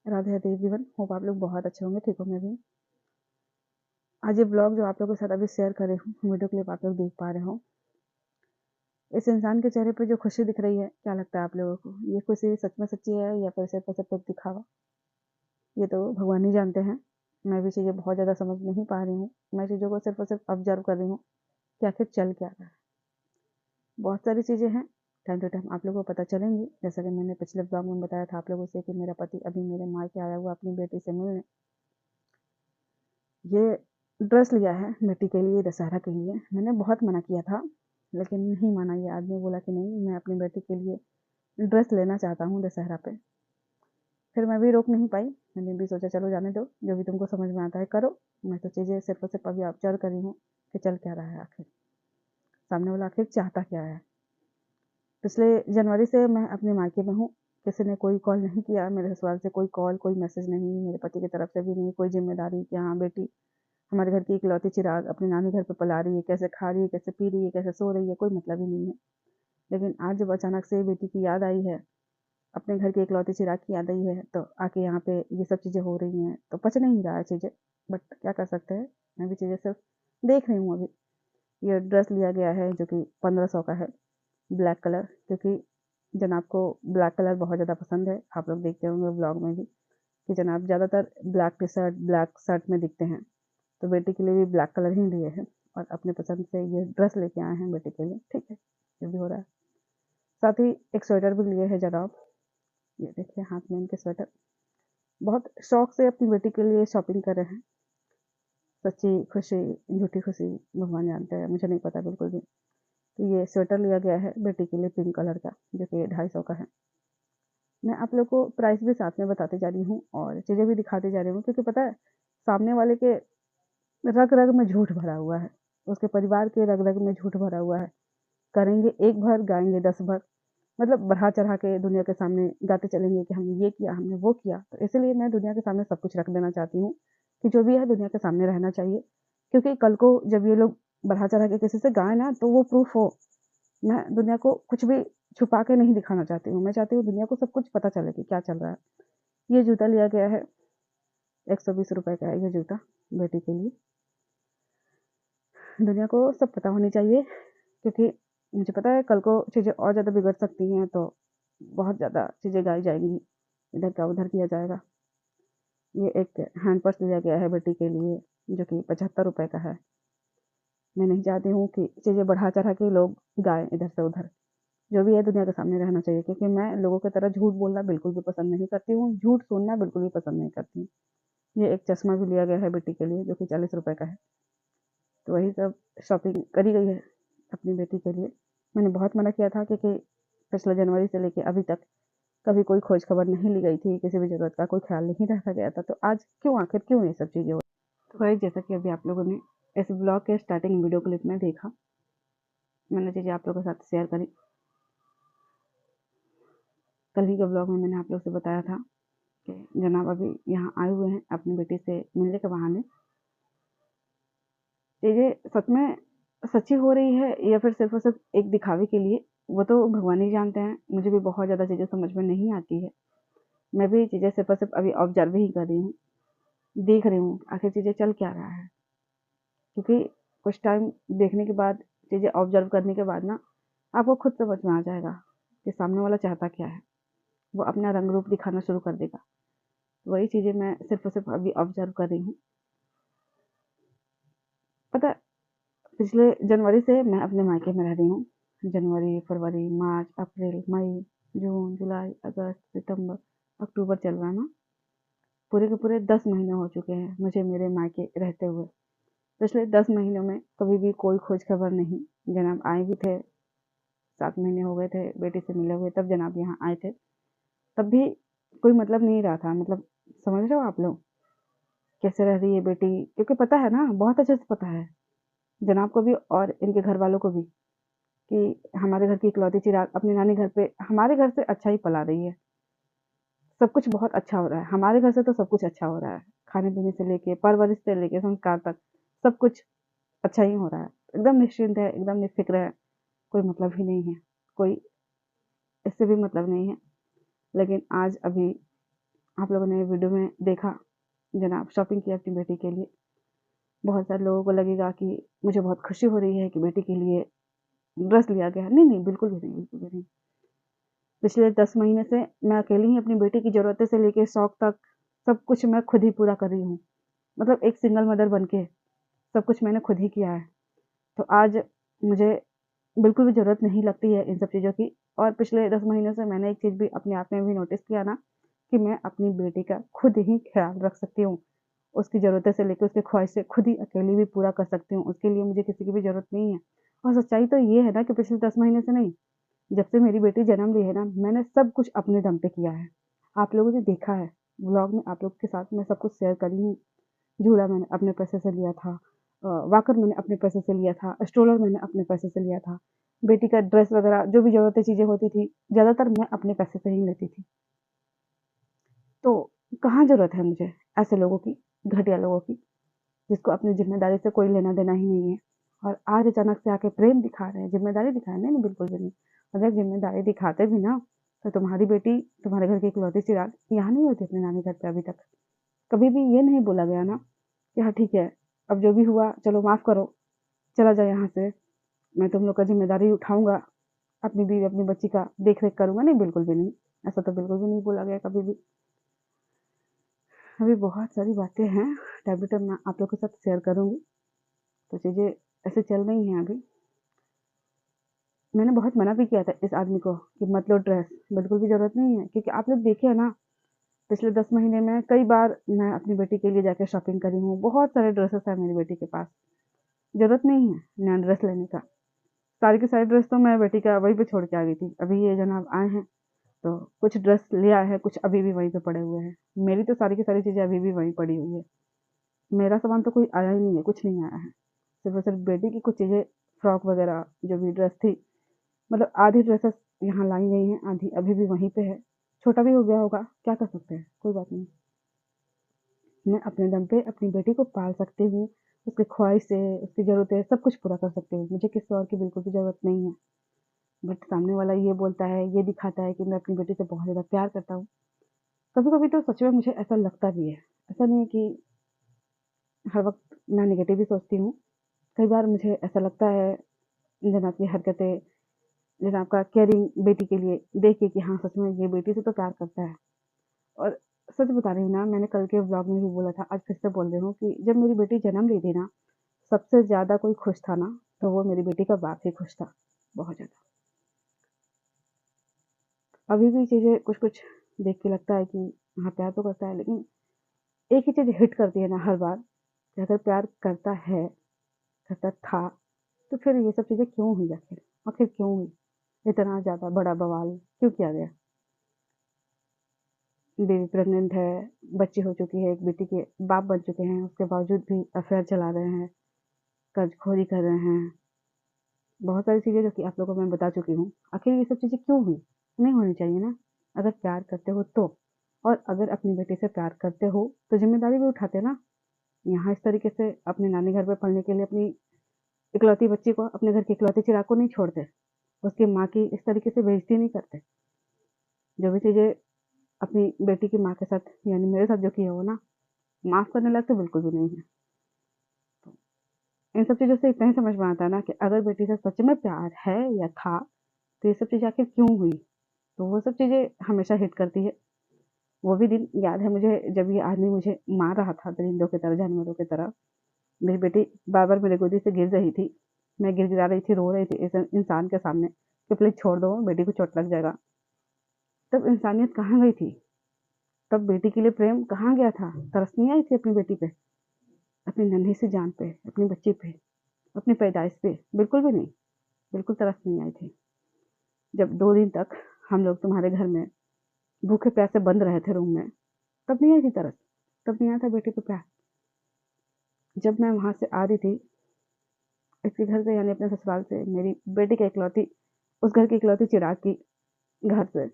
Radhe Radhe everyone, hope आप लोग बहुत अच्छे होंगे, ठीक होंगे भी। आज ये ब्लॉग जो आप लोगों के साथ अभी शेयर कर रही हूँ, वीडियो क्लिप आप लोग देख पा रहे हो। इस इंसान के चेहरे पर जो खुशी दिख रही है, क्या लगता है आप लोगों को? ये खुशी सच में सच्ची है या फिर सिर्फ सिर्फ एक दिखावा? ये तो भगवान ही जानते हैं। मैं भी चीज़ें बहुत ज़्यादा समझ नहीं पा रही हूँ। मैं चीज़ों को सिर्फ और सिर्फ ऑब्जर्व कर रही हूँ कि आखिर चल क्या रहा है। बहुत सारी चीज़ें हैं, टाइम टू टाइम आप लोगों को पता चलेंगी। जैसा कि मैंने पिछले ब्लॉग में बताया था आप लोगों से कि मेरा पति अभी मेरे मायके आया हुआ अपनी बेटी से मिलने। ये ड्रेस लिया है बेटी के लिए, दशहरा के लिए। मैंने बहुत मना किया था, लेकिन नहीं माना। ये आदमी बोला कि नहीं, मैं अपनी बेटी के लिए ड्रेस लेना चाहता हूँ दशहरा पे। फिर मैं भी रोक नहीं पाई। मैंने भी सोचा चलो जाने दो, जो भी तुमको समझ में आता है करो। मैं तो चीज़ें सिर्फ और सिर्फ अभी ऑब्जर्व कर रही हूँ कि चल क्या रहा है, आखिर सामने वाला आखिर चाहता क्या है। पिछले जनवरी से मैं अपने मायके में हूँ। किसी ने कोई कॉल नहीं किया, मेरे ससुराल से कोई कॉल, कोई मैसेज नहीं, मेरे पति की तरफ से भी नहीं, कोई जिम्मेदारी कि हाँ बेटी हमारे घर की इकलौती चिराग अपनी नानी घर पे पला रही है, कैसे खा रही है, कैसे पी रही है, कैसे सो रही है, कोई मतलब ही नहीं है। लेकिन आज जब अचानक से बेटी की याद आई है, अपने घर की इकलौती चिराग की याद आई है, तो आके यहाँ पे ये सब चीज़ें हो रही हैं, तो पच नहीं रहा है चीज़ें। बट क्या कर सकते हैं, मैं भी चीज़ें सिर्फ देख रही हूँ अभी। ये ड्रेस लिया गया है जो कि 1500 का है, ब्लैक कलर, क्योंकि जनाब को ब्लैक कलर बहुत ज़्यादा पसंद है। आप लोग देखते होंगे ब्लॉग में भी कि जनाब ज़्यादातर black T shirt, black shirt में दिखते हैं। तो बेटी के लिए भी ब्लैक कलर ही लिए हैं और अपने पसंद से ये ड्रेस लेके आए हैं बेटी के लिए। ठीक है, ये भी हो रहा है। साथ ही एक स्वेटर भी लिए है जनाब। ये देखिए हाथ में इनके स्वेटर। बहुत शौक से अपनी बेटी के लिए शॉपिंग कर रहे हैं। सच्ची खुशी, झूठी खुशी भगवान जानते हैं, मुझे नहीं पता बिल्कुल भी। तो ये स्वेटर लिया गया है बेटी के लिए पिंक कलर का, जो कि 250 का है। मैं आप लोग को प्राइस भी साथ में बताते जा रही हूँ और चीज़ें भी दिखाते जा रही हूँ, क्योंकि पता है सामने वाले के रग रग में झूठ भरा हुआ है। उसके परिवार के रग रग में झूठ भरा हुआ है। करेंगे एक भर, गाएंगे 10 भर। मतलब बढ़ा चढ़ा के दुनिया के सामने गाते चलेंगे कि हमने ये किया, हमने वो किया। तो इसलिए मैं दुनिया के सामने सब कुछ रख देना चाहती हूँ कि जो भी है दुनिया के सामने रहना चाहिए। क्योंकि कल को जब ये लोग बढ़ा चढ़ा के किसी से गाएं ना, तो वो प्रूफ हो। मैं दुनिया को कुछ भी छुपा के नहीं दिखाना चाहती हूँ। मैं चाहती हूँ दुनिया को सब कुछ पता चले कि क्या चल रहा है। ये जूता लिया गया है, 120 रुपए का है ये जूता बेटी के लिए। दुनिया को सब पता होनी चाहिए, क्योंकि मुझे पता है कल को चीज़ें और ज़्यादा बिगड़ सकती हैं, तो बहुत ज़्यादा चीज़ें गाई जाएंगी, इधर का उधर किया जाएगा। ये एक हैंड पर्स लिया गया है बेटी के लिए, जो कि 75 रुपए का है। मैं नहीं चाहती हूँ कि चीज़ें बढ़ा चढ़ा के लोग गाएं इधर से उधर। जो भी है दुनिया के सामने रहना चाहिए, क्योंकि मैं लोगों की तरह झूठ बोलना बिल्कुल भी पसंद नहीं करती हूँ, झूठ सुनना बिल्कुल भी पसंद नहीं करती हूँ। ये एक चश्मा भी लिया गया है बेटी के लिए, जो कि 40 रुपए का है। तो वही सब शॉपिंग करी गई है अपनी बेटी के लिए। मैंने बहुत मना किया था, क्योंकि पिछले जनवरी से लेके अभी तक कभी कोई खोज खबर नहीं ली गई थी, किसी भी ज़रूरत का कोई ख्याल नहीं रखा गया था। तो आज क्यों, आखिर क्यों ये सब चीज़ें हो? तो भाई जैसा कि अभी आप लोगों ने इस ब्लॉग के स्टार्टिंग वीडियो क्लिप में देखा, मैंने चीज़ें आप लोगों के साथ शेयर करी। कल ही के ब्लॉग में मैंने आप लोग से बताया था कि जनाब अभी यहाँ आए हुए हैं अपनी बेटी से मिलने के बहाने। चीज़ें सच में सच्ची हो रही है या फिर सिर्फ और सिर्फ एक दिखावे के लिए, वो तो भगवान ही जानते हैं। मुझे भी बहुत ज़्यादा चीज़ें समझ में नहीं आती है। मैं भी चीज़ें सिर्फ और सिर्फ अभी ऑब्जर्व ही कर रही हूँ, देख रही हूँ आखिर चीज़ें चल क्या रहा है। क्योंकि कुछ टाइम देखने के बाद, चीज़ें ऑब्जर्व करने के बाद ना, आपको खुद समझ में आ जाएगा कि सामने वाला चाहता क्या है। वो अपना रंग रूप दिखाना शुरू कर देगा। वही चीज़ें मैं सिर्फ और सिर्फ अभी ऑब्जर्व कर रही हूँ। पता है, पिछले जनवरी से मैं अपने मायके में रह रही हूँ। जनवरी, फरवरी, मार्च, अप्रैल, मई, जून, जुलाई, अगस्त, सितंबर, अक्टूबर चल रहा है ना। पूरे के पूरे 10 महीने हो चुके हैं मुझे मेरे मायके रहते हुए। पिछले 10 महीनों में कभी भी कोई खोज खबर नहीं। जनाब आए भी थे, 7 महीने हो गए थे बेटी से मिले हुए, तब जनाब यहाँ आए थे। तब भी कोई मतलब नहीं रहा था। मतलब समझ रहे हो आप लोग कैसे रह रही है बेटी? क्योंकि पता है ना, बहुत अच्छे से पता है जनाब को भी और इनके घर वालों को भी कि हमारे घर की इकलौती चिराग अपनी नानी घर पे हमारे घर से अच्छा ही पला रही है। सब कुछ बहुत अच्छा हो रहा है हमारे घर से, तो सब कुछ अच्छा हो रहा है। खाने पीने से लेके, परवरिश से लेके, संस्कार तक सब कुछ अच्छा ही हो रहा है। एकदम निश्चिंत है, एकदम निफिक्र है, कोई मतलब ही नहीं है, कोई इससे भी मतलब नहीं है। लेकिन आज अभी आप लोगों ने वीडियो में देखा जनाब शॉपिंग की अपनी बेटी के लिए। बहुत सारे लोगों को लगेगा कि मुझे बहुत खुशी हो रही है कि बेटी के लिए ड्रेस लिया गया। नहीं, नहीं, बिल्कुल भी नहीं, बिल्कुल भी नहीं। पिछले 10 महीने से मैं अकेली ही अपनी बेटी की ज़रूरतें से लेके शौक तक सब कुछ मैं खुद ही पूरा कर रही हूँ। मतलब एक सिंगल मदर बन के सब कुछ मैंने खुद ही किया है। तो आज मुझे बिल्कुल भी ज़रूरत नहीं लगती है इन सब चीज़ों की। और पिछले 10 महीनों से मैंने एक चीज़ भी अपने आप में भी नोटिस किया ना कि मैं अपनी बेटी का खुद ही ख़्याल रख सकती हूँ। उसकी ज़रूरतें से लेके उसकी ख्वाहिशें खुद ही अकेली भी पूरा कर सकती हूँ। उसके लिए मुझे किसी की भी ज़रूरत नहीं है। और सच्चाई तो ये है ना कि पिछले 10 महीने से नहीं, जब से मेरी बेटी जन्म ली है ना, मैंने सब कुछ अपने दम पे किया है। आप लोगों ने देखा है, व्लॉग में आप लोग के साथ मैं सब कुछ शेयर करी हूँ। झूला मैंने अपने पैसे से लिया था, वॉकर मैंने अपने पैसे से लिया था, स्ट्रोलर मैंने अपने पैसे से लिया था। बेटी का ड्रेस वगैरह जो भी ज़रूरतें चीज़ें होती थी, ज़्यादातर मैं अपने पैसे से ही लेती थी। तो कहाँ ज़रूरत है मुझे ऐसे लोगों की, घटिया लोगों की, जिसको अपनी ज़िम्मेदारी से कोई लेना-देना ही नहीं है। और आज अचानक से आके प्रेम दिखा रहे हैं, ज़िम्मेदारी दिखा रहे हैं। नहीं, नहीं, बिल्कुल भी नहीं। अगर ज़िम्मेदारी दिखाते भी ना, तो तुम्हारी बेटी तुम्हारे घर की इकलौती चिराग यहाँ नहीं होती अपने नानी घर पे अभी तक। कभी भी ये नहीं बोला गया ना कि हाँ ठीक है, अब जो भी हुआ चलो माफ़ करो, चला जाओ यहाँ से, मैं तुम लोग का ज़िम्मेदारी उठाऊँगा, अपनी बीवी, अपनी बच्ची का देख-रेख करूँगा। नहीं, बिल्कुल भी नहीं। ऐसा तो बिल्कुल भी नहीं बोला गया कभी भी। अभी बहुत सारी बातें हैं, टैबलेट मैं आप लोग के साथ शेयर करूँगी। तो चीज़ें ऐसे चल रही हैं अभी। मैंने बहुत मना भी किया था इस आदमी को कि मत लो ड्रेस, बिल्कुल भी ज़रूरत नहीं है। क्योंकि आप लोग देखे हैं ना, पिछले 10 महीने में कई बार मैं अपनी बेटी के लिए जाके शॉपिंग करी हूँ। बहुत सारे ड्रेसेस हैं मेरी बेटी के पास। ज़रूरत नहीं है नया ड्रेस लेने का। सारी की सारी ड्रेस तो मैं बेटी का वहीं पे छोड़ के आ गई थी। अभी ये जनाब आए हैं, तो कुछ ड्रेस ले आए हैं, कुछ अभी भी वहीं पे पड़े हुए हैं। मेरी तो सारी की सारी चीज़ें अभी भी वहीं पड़ी हुई है। मेरा सामान तो कोई आया ही नहीं है, कुछ नहीं आया है। सिर्फ़ और सिर्फ़ बेटी की कुछ चीज़ें, फ्रॉक वगैरह जो भी ड्रेस थी, मतलब आधी ड्रेसेस यहाँ लाई गई हैं, आधी अभी भी वहीं पे है। छोटा भी हो गया होगा, क्या कर सकते हैं, कोई बात नहीं। मैं अपने दम पे अपनी बेटी को पाल सकती हूँ, उसकी ख्वाहिशें, उसकी ज़रूरतें सब कुछ पूरा कर सकती हूँ। मुझे किसी और की बिल्कुल भी ज़रूरत नहीं है। बट सामने वाला ये बोलता है, ये दिखाता है कि मैं अपनी बेटी से बहुत ज़्यादा प्यार करता हूँ। कभी-कभी तो सच में मुझे ऐसा लगता भी है। ऐसा नहीं है कि हर वक़्त मैं नेगेटिव ही सोचती हूँ। कई बार मुझे ऐसा लगता है जनाब की हरकतें, जनाब का केयरिंग बेटी के लिए देख के कि हाँ, सच में ये बेटी से तो प्यार करता है। और सच बता रही हूँ ना, मैंने कल के व्लॉग में भी बोला था, आज फिर से बोल रही हूँ कि जब मेरी बेटी जन्म ली थी ना, सबसे ज़्यादा कोई खुश था ना, तो वो मेरी बेटी का बाप ही खुश था, बहुत ज़्यादा। अभी भी चीज़ें कुछ-कुछ देख के लगता है कि हाँ, प्यार तो करता है, लेकिन एक ही चीज़ हिट करती है ना हर बार कि अगर प्यार करता है, करता था, तो फिर ये सब चीज़ें क्यों हुई आखिर? आखिर क्यों हुई? इतना ज़्यादा बड़ा बवाल क्यों किया गया? बीवी प्रेग्नेंट है, बच्ची हो चुकी है, एक बेटी के बाप बन चुके हैं, उसके बावजूद भी अफ़ेयर चला रहे हैं, कर्ज़खोरी कर रहे हैं। बहुत सारी चीज़ें जो कि आप लोगों को मैं बता चुकी हूँ। आखिर ये सब चीज़ें क्यों हुई? नहीं होनी चाहिए ना। अगर प्यार करते हो तो। और अगर अपनी बेटी से प्यार करते हो, तो ज़िम्मेदारी भी उठाते ना। यहाँ इस तरीके से अपने नानी घर पे पढ़ने के लिए अपनी इकलौती बच्ची को, अपने घर की इकलौती चिराग को नहीं छोड़ते। उसकी माँ की इस तरीके से बेइज़्ज़ती नहीं करते। जो भी चीज़ें अपनी बेटी की माँ के साथ यानी मेरे साथ जो किया हो ना, माफ़ करने लायक तो बिल्कुल भी नहीं है। तो इन सब चीज़ों से इतना ही समझ में आता है ना कि अगर बेटी से सच में प्यार है या था, तो ये सब चीज़ें आखिर क्यों हुई? तो वो सब चीज़ें हमेशा हिट करती है। वो भी दिन याद है मुझे जब ये आदमी मुझे मार रहा था दरिंदों की तरह, जानवरों की तरह। मेरी बेटी बार-बार मेरी गोदी से गिर रही थी। मैं गिड़गिड़ा रही थी, रो रही थी इस इंसान के सामने कि प्लीज़ छोड़ दो, बेटी को चोट लग जाएगा। तब इंसानियत कहाँ गई थी? तब बेटी के लिए प्रेम कहाँ गया था? तरस नहीं आई थी अपनी बेटी पे, अपनी नन्ही सी जान पे, अपनी बच्ची पे, अपनी पैदाइश पे? बिल्कुल भी नहीं, बिल्कुल तरस नहीं आई थी। जब 2 दिन तक हम लोग तुम्हारे घर में भूखे प्यासे बंद रहे थे रूम में, तब नहीं आई थी तरस, तब नहीं आया था बेटी पे प्यार। जब मैं वहाँ से आ रही थी, इसके घर से यानी अपने ससुराल से, मेरी बेटी की इकलौती, उस घर की इकलौती चिराग की घर से,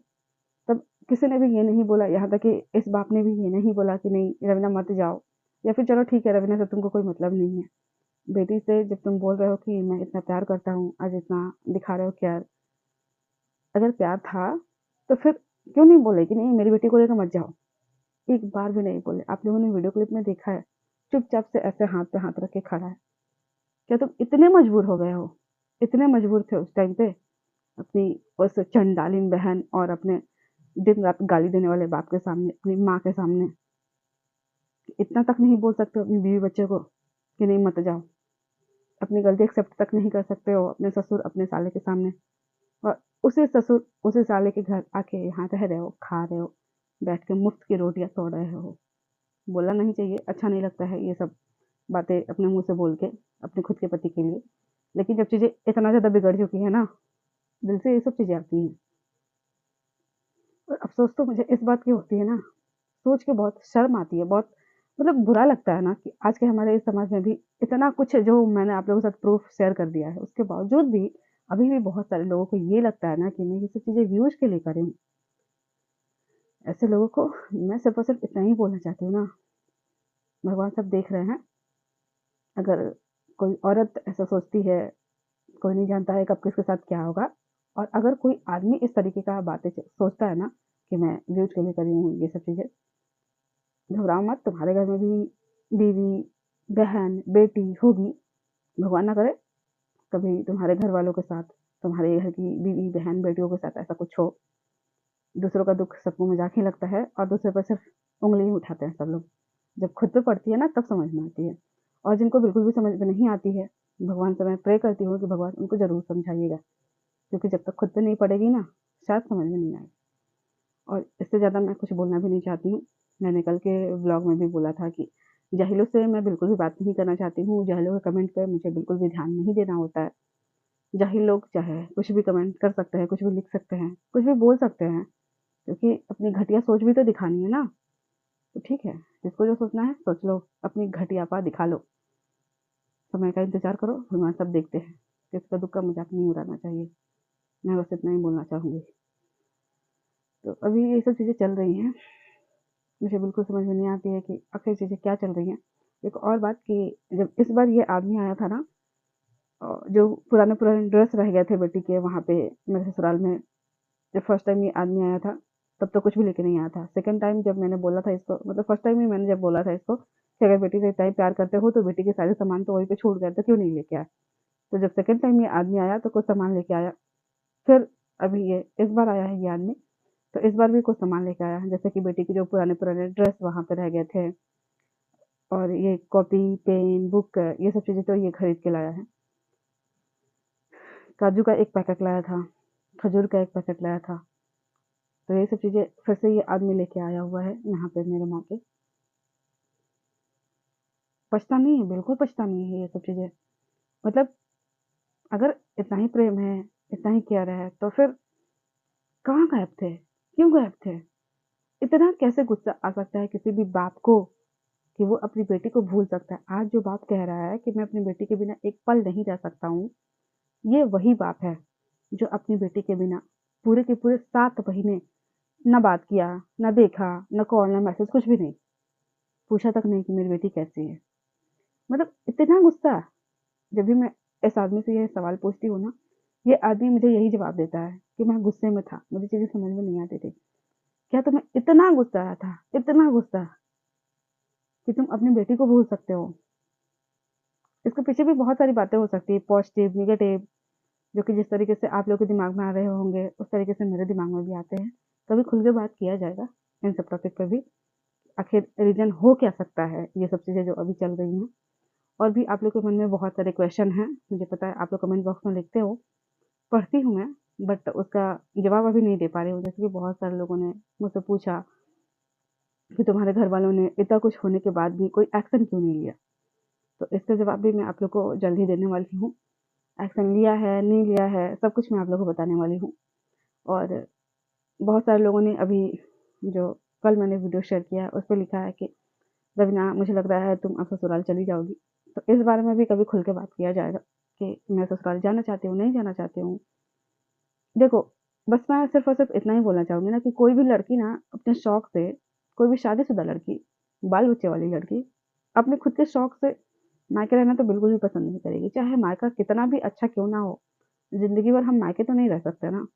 तब किसी ने भी ये नहीं बोला, यहाँ तक कि इस बाप ने भी ये नहीं बोला कि नहीं रवीना मत जाओ, या फिर चलो ठीक है रवीना से तुमको कोई मतलब नहीं है। बेटी से जब तुम बोल रहे हो कि मैं इतना प्यार करता हूँ, आज इतना दिखा रहे हो केयर, अगर प्यार था तो फिर क्यों नहीं बोले कि नहीं मेरी बेटी को लेकर मत जाओ? एक बार भी नहीं बोले। आप लोगों ने वीडियो क्लिप में देखा है, चुपचाप से ऐसे हाथ पे हाथ रख के खड़ा है। क्या तुम इतने मजबूर हो गए हो? इतने मजबूर थे उस टाइम पे अपनी उस चंडालिन बहन और अपने दिन रात गाली देने वाले बाप के सामने, अपनी माँ के सामने इतना तक नहीं बोल सकते हो अपनी बीवी बच्चे को कि नहीं मत जाओ? अपनी गलती एक्सेप्ट तक नहीं कर सकते हो अपने ससुर अपने साले के सामने? और उसी ससुर उसी साले के घर आके यहाँ रह रहे हो, खा रहे हो, बैठ के मुफ्त की रोटियां तोड़ रहे हो। बोलना नहीं चाहिए, अच्छा नहीं लगता है ये सब बातें अपने मुंह से बोल के अपने खुद के पति के लिए। लेकिन जब चीजें इतना ज्यादा बिगड़ चुकी है ना, दिल से ये सब चीजें आती हैं। और अफसोस तो मुझे इस बात की होती है ना, सोच के बहुत शर्म आती है, बहुत मतलब बुरा लगता है ना कि आज के हमारे इस समाज में भी इतना कुछ जो मैंने आप लोगों के साथ प्रूफ शेयर कर दिया है, उसके बावजूद भी अभी भी बहुत सारे लोगों को ये लगता है ना कि मैं ये सब चीजें व्यूज के लिए करूँ। ऐसे लोगों को मैं सिर्फ और सिर्फ इतना ही बोलना चाहती हूँ ना, भगवान सब देख रहे हैं। अगर कोई औरत ऐसा सोचती है, कोई नहीं जानता है कब किसके साथ क्या होगा। और अगर कोई आदमी इस तरीके का बातें सोचता है ना कि मैं व्यूज के लिए करी हूँ ये सब चीजें, घबराओ मत, तुम्हारे घर में भी बीवी बहन बेटी होगी। भगवान ना करे कभी तुम्हारे घर वालों के साथ, तुम्हारे घर की बीवी बहन बेटियों के साथ ऐसा कुछ हो। दूसरों का दुख सबको मजाक ही लगता है और दूसरे पर सिर्फ उंगली ही उठाते हैं सब लोग। जब खुद पे पड़ती है ना तब समझ में आती है। और जिनको बिल्कुल भी समझ में नहीं आती है, भगवान से मैं प्रे करती हूँ कि भगवान उनको जरूर समझाइएगा, क्योंकि जब तक खुद पे नहीं पड़ेगी ना, शायद समझ में नहीं आएगी। और इससे ज़्यादा मैं कुछ बोलना भी नहीं चाहती हूँ। मैंने कल के व्लॉग में भी बोला था कि जाहिलों से मैं बिल्कुल भी बात नहीं करना चाहती हूँ। जाहिलों के कमेंट पे मुझे बिल्कुल भी ध्यान नहीं देना होता है। जाहिल लोग चाहे कुछ भी कमेंट कर सकते हैं, कुछ भी लिख सकते हैं, कुछ भी बोल सकते हैं, क्योंकि अपनी घटिया सोच भी तो दिखानी है ना। तो ठीक है, जिसको जो सोचना है सोच लो, अपनी घटियापा दिखा लो, समय का इंतजार करो, भगवान सब देखते हैं। किसका दुख का मजाक नहीं उड़ाना चाहिए। मैं बस इतना ही बोलना चाहूँगी। तो अभी ये सब चीज़ें चल रही हैं, मुझे बिल्कुल समझ में नहीं आती है कि आखिर चीज़ें क्या चल रही हैं। एक और बात कि जब इस बार ये आदमी आया था ना, जो पुराने पुराने ड्रेस रह गए थे बेटी के वहाँ पे मेरे ससुराल में, जब फर्स्ट टाइम ये आदमी आया था तब तो कुछ भी लेके नहीं आया था। सेकंड टाइम जब मैंने बोला था इसको, मतलब फर्स्ट टाइम ही मैंने जब बोला था इसको कि अगर बेटी से इतना ही प्यार करते हो तो बेटी के सारे सामान तो वहीं पे छूट गए, तो क्यों नहीं लेके आए? तो जब सेकंड टाइम ये आदमी आया तो कुछ सामान लेके आया। फिर अभी ये इस बार आया है ये आदमी, तो इस बार भी कुछ सामान लेके आया है, जैसे कि बेटी के जो पुराने पुराने ड्रेस वहाँ पे रह गए थे, और ये कॉपी पेन बुक ये सब चीज़ें तो ये खरीद के लाया है। काजू का एक पैकेट लाया था, खजूर का एक पैकेट लाया था। तो ये सब चीज़ें फिर से ये आदमी लेके आया हुआ है यहाँ पे मेरे माँ के। पछता नहीं है, बिल्कुल पछता नहीं है ये सब चीज़ें। मतलब अगर इतना ही प्रेम है, इतना ही केयर है, तो फिर कहाँ गायब थे? क्यों गायब थे? इतना कैसे गुस्सा आ सकता है किसी भी बाप को कि वो अपनी बेटी को भूल सकता है? आज जो बाप कह रहा है कि मैं अपनी बेटी के बिना एक पल नहीं रह सकता हूँ, ये वही बाप है जो अपनी बेटी के बिना पूरे के पूरे 7 महीने ना बात किया, ना देखा, ना कॉल, ना मैसेज, कुछ भी नहीं। पूछा तक नहीं कि मेरी बेटी कैसी है। मतलब इतना गुस्सा। जब भी मैं इस आदमी से ये सवाल पूछती हूँ ना, ये आदमी मुझे यही जवाब देता है कि मैं गुस्से में था, मुझे चीज़ें समझ में नहीं आती थी। क्या तुम्हें इतना गुस्सा आया था, इतना गुस्सा, कि तुम अपनी बेटी को भूल सकते हो? इसके पीछे भी बहुत सारी बातें हो सकती है, पॉजिटिव, नेगेटिव, जो कि जिस तरीके से आप लोग के दिमाग में आ रहे होंगे, उस तरीके से मेरे दिमाग में भी आते हैं। कभी खुल के बात किया जाएगा इन सब टॉपिक पे भी। आखिर रीज़न हो क्या सकता है ये सब चीज़ें जो अभी चल रही हैं? और भी आप लोग के मन में बहुत सारे क्वेश्चन हैं, मुझे पता है आप लोग कमेंट बॉक्स में लिखते हो, पढ़ती हूँ मैं, बट उसका जवाब अभी नहीं दे पा रही हूँ। जैसे कि बहुत सारे लोगों ने मुझसे पूछा कि तुम्हारे घर वालों ने इतना कुछ होने के बाद भी कोई एक्शन क्यों नहीं लिया? तो इसका जवाब भी मैं आप लोग को जल्द ही देने वाली हूँ। एक्शन लिया है, नहीं लिया है, सब कुछ मैं आप लोग को बताने वाली हूँ। और बहुत सारे लोगों ने अभी जो कल मैंने वीडियो शेयर किया है, उस पे लिखा है कि रवीना, मुझे लग रहा है तुम अब ससुराल चली जाओगी। तो इस बारे में भी कभी खुल के बात किया जाएगा कि मैं ससुराल जाना चाहती हूँ, नहीं जाना चाहती हूँ। देखो, बस मैं सिर्फ़ और सिर्फ़ इतना ही बोलना चाहूँगी ना कि कोई भी लड़की ना अपने शौक से, कोई भी शादीशुदा लड़की, बाल-बच्चे वाली लड़की, अपने खुद के शौक से मायके रहना तो बिल्कुल भी पसंद नहीं करेगी। चाहे मायका कितना भी अच्छा क्यों ना हो, ज़िंदगी भर हम मायके तो नहीं रह सकते ना।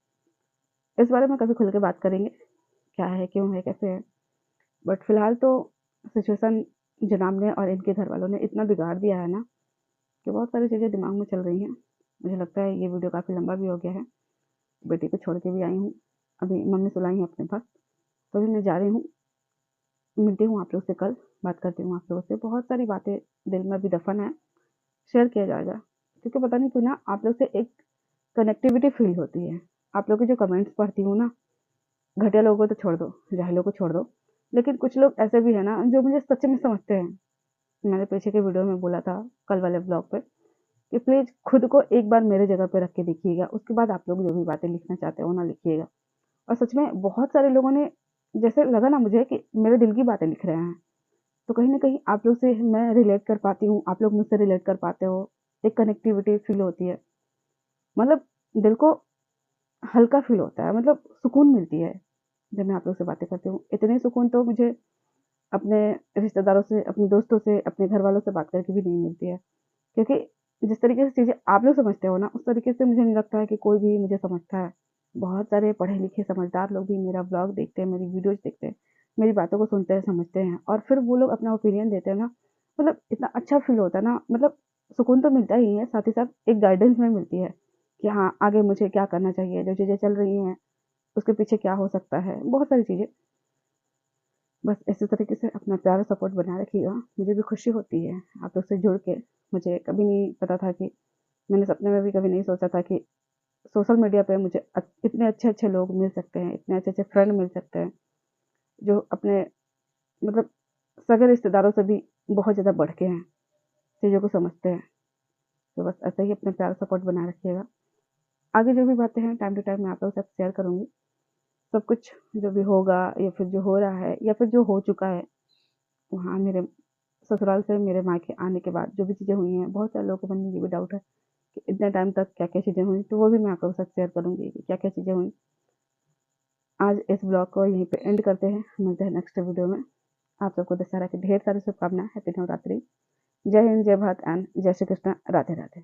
इस बारे में कभी खुल के बात करेंगे, क्या है, क्यों है, कैसे है। बट फ़िलहाल तो सिचुएशन जनाब ने और इनके घर वालों ने इतना बिगाड़ दिया है ना कि बहुत सारी चीज़ें दिमाग में चल रही हैं। मुझे लगता है ये वीडियो काफ़ी लंबा भी हो गया है। बेटी को छोड़ के भी आई हूँ, अभी मम्मी सुलाई हैं अपने पास, तो अभी मैं जा रही हूँ। मिलती हूँ आप लोग से कल, बात करती हूँ आप लोगों से। बहुत सारी बातें दिल में अभी दफ़न है, शेयर किया जाएगा, क्योंकि पता नहीं क्यों ना आप लोग से एक कनेक्टिविटी फ़ील होती है। आप लोग के जो कमेंट्स पढ़ती हूँ ना, घटिया लोगों को तो छोड़ दो, जाहिलों को छोड़ दो, लेकिन कुछ लोग ऐसे भी हैं ना जो मुझे सच में समझते हैं। मैंने पीछे के वीडियो में बोला था, कल वाले ब्लॉग पे, कि प्लीज़ खुद को एक बार मेरे जगह पे रख के देखिएगा, उसके बाद आप लोग जो भी बातें लिखना चाहते हो ना लिखिएगा। और सच में बहुत सारे लोगों ने, जैसे लगा ना मुझे कि मेरे दिल की बातें लिख रहे हैं, तो कहीं न कहीं आप लोग से मैं रिलेट कर पाती हूँ, आप लोग मुझसे रिलेट कर पाते हो, एक कनेक्टिविटी फ़ील होती है। मतलब दिल को हल्का फ़ील होता है, मतलब सुकून मिलती है, जब मैं आप लोग से बातें करती हूँ। इतनी सुकून तो मुझे अपने रिश्तेदारों से, अपने दोस्तों से, अपने घरवालों से बात करके भी नहीं मिलती है। क्योंकि जिस तरीके से चीज़ें आप लोग समझते हो ना, उस तरीके से मुझे नहीं लगता है कि कोई भी मुझे समझता है। बहुत सारे पढ़े-लिखे समझदार लोग भी मेरा ब्लॉग देखते हैं, मेरी वीडियोज़ देखते हैं, मेरी बातों को सुनते हैं, समझते हैं, और फिर वो लोग अपना ओपिनियन देते हैं ना, मतलब इतना अच्छा फ़ील होता है ना, मतलब सुकून तो मिलता ही है, साथ ही साथ एक गाइडेंस में मिलती है कि हाँ, आगे मुझे क्या करना चाहिए, जो चीज़ें चल रही हैं, उसके पीछे क्या हो सकता है, बहुत सारी चीज़ें। बस इसी तरीके से अपना प्यार और सपोर्ट बनाए रखिएगा। मुझे भी खुशी होती है आप लोग से जुड़ के। मुझे कभी नहीं पता था कि, मैंने सपने में भी कभी नहीं सोचा था कि सोशल मीडिया पे मुझे इतने अच्छे-अच्छे लोग मिल सकते हैं, इतने अच्छे-अच्छे फ्रेंड मिल सकते हैं, जो अपने मतलब सगे रिश्तेदारों से भी बहुत ज़्यादा बढ़ के हैं, चीज़ों को समझते हैं। तो बस ऐसे ही अपना प्यार सपोर्ट बनाए रखिएगा। आगे जो भी बातें हैं टाइम टू टाइम मैं आप लोगों के साथ शेयर करूँगी। सब कुछ जो भी होगा या फिर जो हो रहा है या फिर जो हो चुका है, वहाँ मेरे ससुराल से मेरे मायके आने के बाद जो भी चीज़ें हुई हैं, बहुत सारे लोगों के मन में ये भी डाउट है कि इतने टाइम तक क्या-क्या चीज़ें हुई, तो वो भी मैं आप लोगों के साथ शेयर करूँगी कि क्या-क्या चीज़ें हुई। आज इस ब्लॉग को यहीं पे एंड करते हैं, मिलते हैं नेक्स्ट वीडियो में। आप सबको दशहरा की ढेर सारी शुभकामनाएँ, हैप्पी नवरात्रि। जय हिंद, जय भारत एंड जय श्री कृष्ण, राधे राधे।